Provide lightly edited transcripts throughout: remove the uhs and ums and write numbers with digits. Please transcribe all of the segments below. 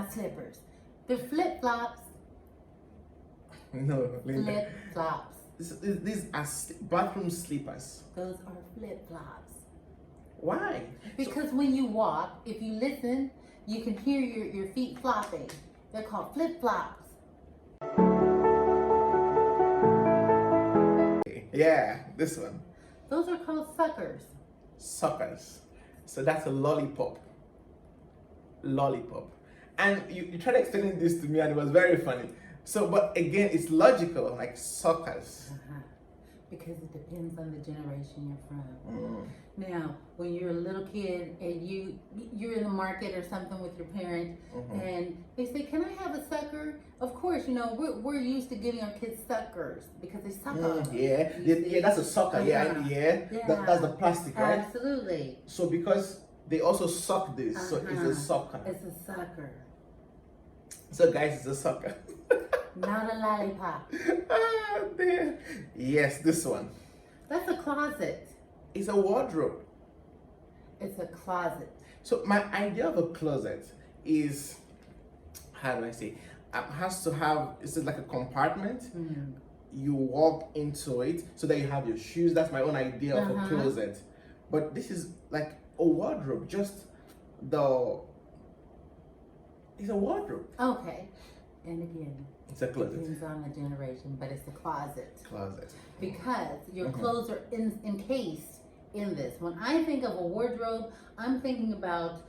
not slippers. They're flip-flops. No, Linda. Flip-flops. These are bathroom slippers. Those are flip-flops. Why? Because when you walk, if you listen, you can hear your feet flopping. They're called flip-flops. Yeah, this one. Those are called suckers. Suckers. So that's a lollipop. Lollipop. And you tried explaining this to me and it was very funny. So, but again, it's logical, like suckers. Because it depends on the generation you're from. Now, when you're a little kid and you're in the market or something with your parent, and they say, "Can I have a sucker?" Of course, you know we're used to giving our kids suckers because they suck on them. Yeah, that's a sucker. That's the plastic, right? Absolutely. So because they also suck this, so it's a sucker. It's a sucker. So guys, it's a sucker. Not a lollipop. Ah, there. Yes, this one. That's a closet. It's a wardrobe. It's a closet. So my idea of a closet is, how do I say, has to have, it's like a compartment. You walk into it so that you have your shoes. That's my own idea of a closet. But this is like a wardrobe, just it's a wardrobe. Okay. And again, it's a closet. Depends on the generation, but it's a closet. Closet. Because your clothes are encased in this. When I think of a wardrobe, I'm thinking about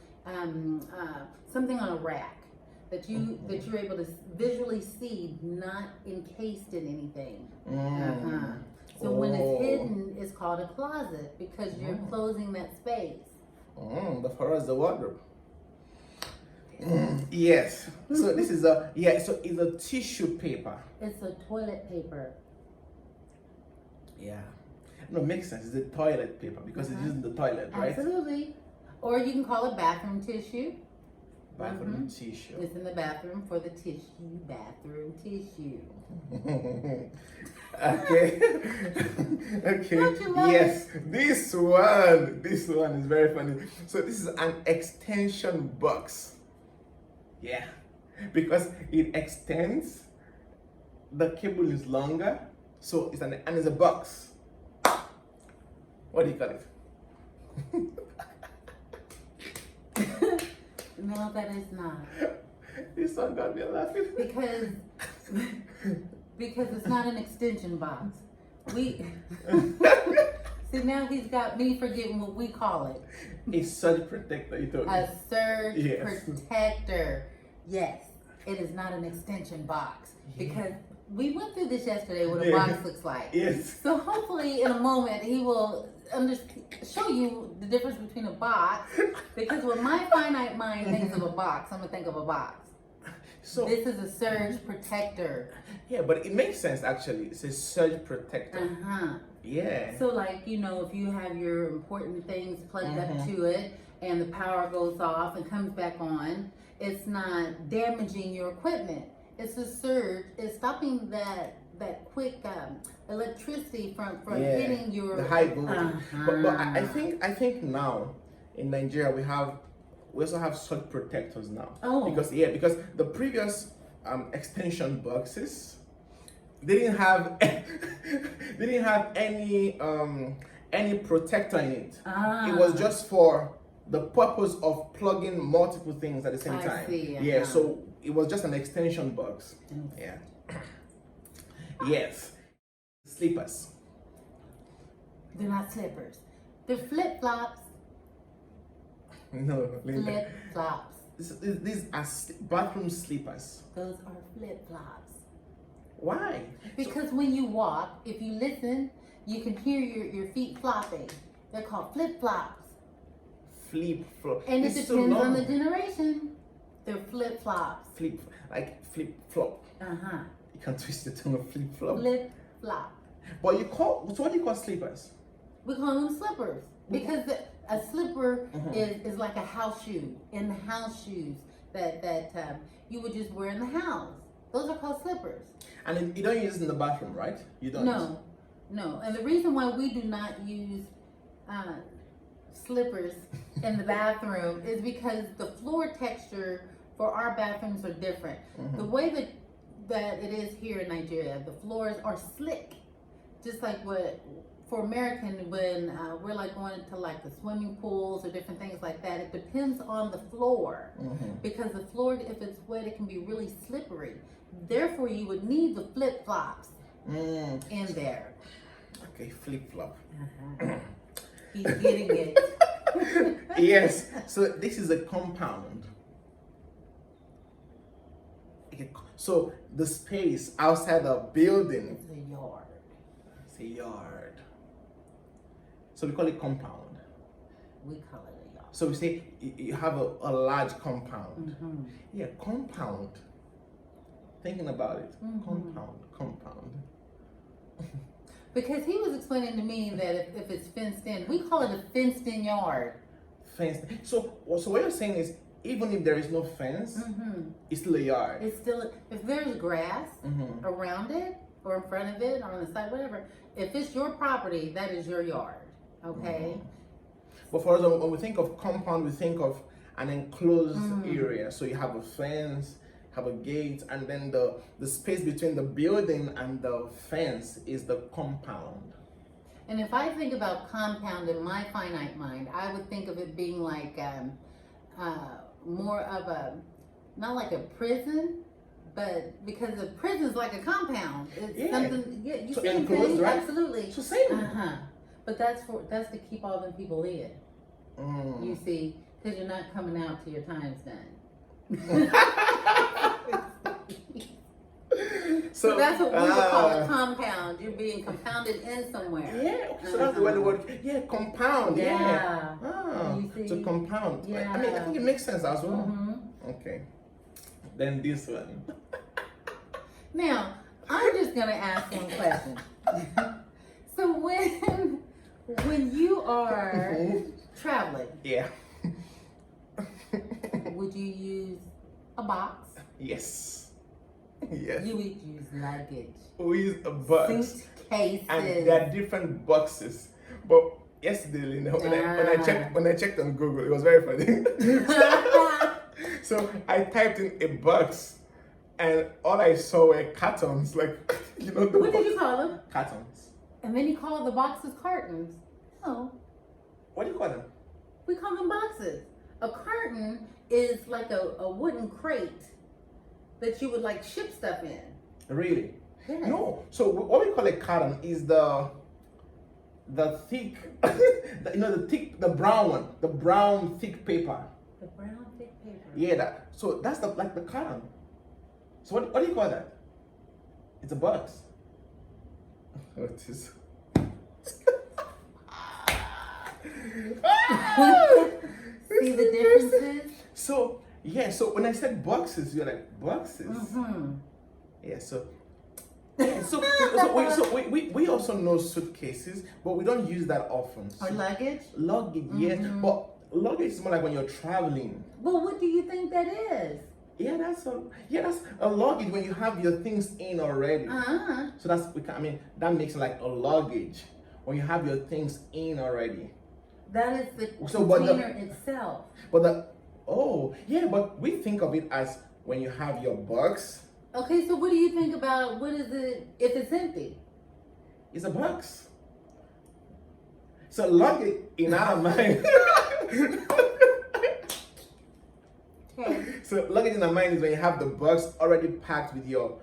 something on a rack that you're able to visually see, not encased in anything. So when it's hidden, it's called a closet because you're closing that space. But for us, the wardrobe. Yes. So this is so it's a tissue paper. It's a toilet paper. Yeah. No, makes sense. It's a toilet paper because it's used in the toilet, right? Absolutely. Or you can call it bathroom tissue. Bathroom tissue. It's in the bathroom for the tissue. Bathroom tissue. Okay. Okay. Yes. This one is very funny. So this is an extension box. Yeah. Because it extends, the cable is longer, so it's a box. What do you call it? No, that is not. This one got me laughing. Because it's not an extension box. See, now he's got me forgetting what we call it. A surge protector, you told me. A surge protector. Yes, it is not an extension box. Because we went through this yesterday, what a box looks like. Yes. So hopefully in a moment he will show you the difference between a box. Because when my finite mind thinks of a box, I'm going to think of a box. So this is a surge protector. Yeah, but it makes sense actually. It's a surge protector. Yeah. So like, you know, if you have your important things plugged up to it and the power goes off and comes back on, it's not damaging your equipment. It's a surge. It's stopping that quick electricity from hitting your the high voltage. But I think now in Nigeria we also have surge protectors now. Because the previous extension boxes, they didn't have any protector in it. It was just for the purpose of plugging multiple things at the same time. I see, Yeah, so it was just an extension box. Yeah. Yes. Slippers. They're not slippers. They're flip-flops. No, Linda. Flip-flops. These are bathroom slippers. Those are flip-flops. Why? Because when you walk, if you listen, you can hear your feet flopping. They're called flip-flops. Flip-flop. And it depends on the generation. They're flip-flops. Flip-flop. You can twist the tongue of flip-flop. Flip-flop. But so what do you call slippers? We call them slippers. Because a slipper is like a house shoe. In the house shoes that you would just wear in the house. Those are called slippers. And you don't use it in the bathroom, right? You don't. No. And the reason why we do not use slippers in the bathroom is because the floor texture for our bathrooms are different. The way that it is here in Nigeria, the floors are slick, just like what for American when we're like going to like the swimming pools or different things like that. It depends on the floor because the floor, if it's wet, it can be really slippery. Therefore, you would need the flip flops in there. Okay, flip flop. He's getting it. Yes. So this is a compound. Okay. So the space outside the building. It's a yard. It's a yard. So we call it compound. We call it a yard. So we say you have a large compound. Yeah, compound. Thinking about it. Compound. Because he was explaining to me that if it's fenced in, we call it a fenced in yard. Fenced. So what you're saying is, even if there is no fence, it's still a yard. It's still, if there's grass around it, or in front of it, or on the side, whatever, if it's your property, that is your yard, okay? But for us, when we think of compound, we think of an enclosed area. So you have a fence, have a gate, and then the space between the building and the fence is the compound. And if I think about compound in my finite mind, I would think of it being like more of a, not like a prison, but because a prison's like a compound. It's something, you so see enclosed, right? Absolutely. So same. But that's to keep all them people in. You see, because you're not coming out till your time's done. So that's what we would call a compound. You're being compounded in somewhere. Yeah, so that's the way the word. Yeah, compound. Yeah. So compound. Yeah. I mean, I think it makes sense as well. Okay. Then this one. Now, I'm just gonna ask one question. So when you are traveling, would you use a box? Yes. Yes. You would use luggage. We use a box. Suitcases. And there are different boxes. But yesterday, Linda, when I checked on Google, it was very funny. So I typed in a box, and all I saw were cartons, like what did you call them? Cartons. And then you call the boxes cartons. No. What do you call them? We call them boxes. A carton is like a wooden crate that you would like ship stuff in. Really? Yes. No. So what we call a carton is the thick, the brown one, the brown thick paper. The brown thick paper. Yeah, that's like the carton. So what do you call that? It's a box. What is? See the differences? So when I said boxes, you're like, boxes? Yeah, so we also know suitcases, but we don't use that often. Or luggage? Luggage, yes. But luggage is more like when you're traveling. Well, what do you think that is? That's a luggage when you have your things in already. So that makes it like a luggage when you have your things in already. That is the container itself. But we think of it as when you have your box. Okay, so what do you think about, what is it if it's empty? It's a box. So luggage in our mind. Okay. So luggage in our mind is when you have the box already packed with your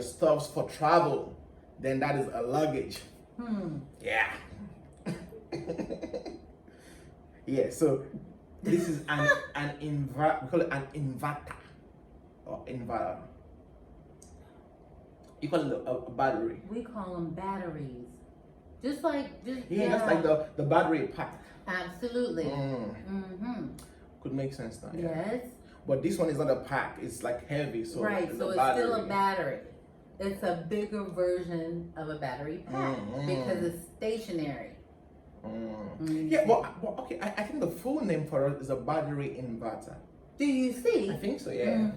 stuffs for travel. Then that is a luggage. Yeah. Yeah, so this is we call it an inverter or inverter. You call it a battery. We call them batteries. That's like the battery pack. Absolutely. Could make sense now. Yes. But this one is not a pack, it's like heavy, so right, so it's still a battery. It's a bigger version of a battery pack because it's stationary. Yeah, well, okay, I think the full name for it is a battery inverter. Do you see? I think so, yeah.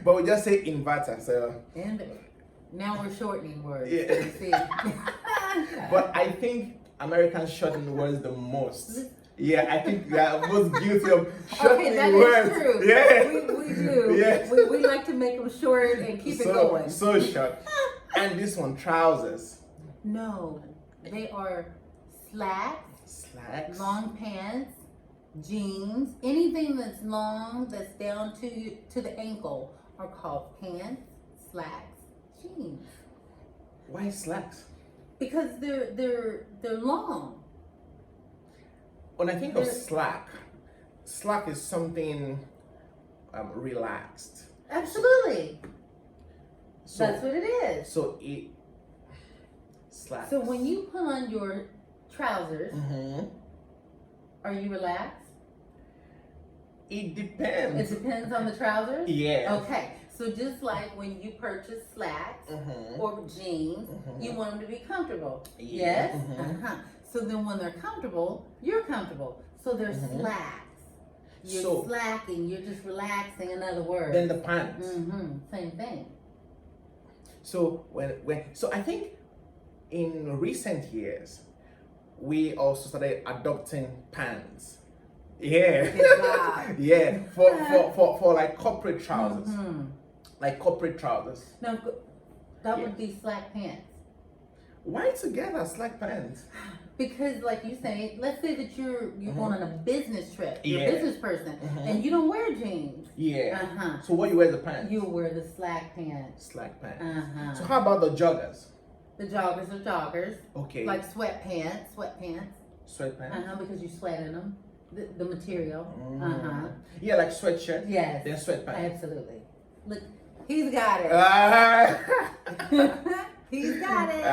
But we just say inverter, so. And now we're shortening words. Yeah. You see? But I think Americans shorten words the most. Yeah, I think we are most guilty of shortening Okay, that words. is true. Yeah. We do. Yes. We like to make them short and keep it going. So short. And this one, trousers. No, they are slacks, Slacks. long pants, jeans, anything that's long that's down to the ankle are called pants, slacks, jeans. Why slacks? Because they're long. When I think of slack is something relaxed. Absolutely. So, That's what it is. So it slacks. So when you put on your trousers, Mm-hmm. are you relaxed? It depends. It depends on the trousers? Yeah. Okay. So just like when you purchase slacks Mm-hmm. or jeans, Mhm. you want them to be comfortable. Yeah. Yes? Mhm. Uh-huh. So then when they're comfortable, you're comfortable. So they're Mhm. slacks. You're So- slacking, you're just relaxing, in other words. Then the pants. Same thing. So so I think in recent years we also started adopting pants. Yeah. Good job. Yeah. For like corporate trousers. Mhm. Like corporate trousers. No, that Yeah. would be slack pants. Why together slack pants? Because, like you say, let's say that you're going on a business trip, you're Yeah. a business person, and you don't wear jeans. Yeah. Uh-huh. So what you wear the pants? You wear the slack pants. Slack pants. Uh-huh. So how about the joggers? The joggers are joggers. Okay. Like sweatpants. Sweatpants. Uh-huh, because you sweat in them. The material. Mm. Uh-huh. Yeah, like sweatshirt. Yes. Then sweatpants. Absolutely. Look, he's got it. Ah. He's got it.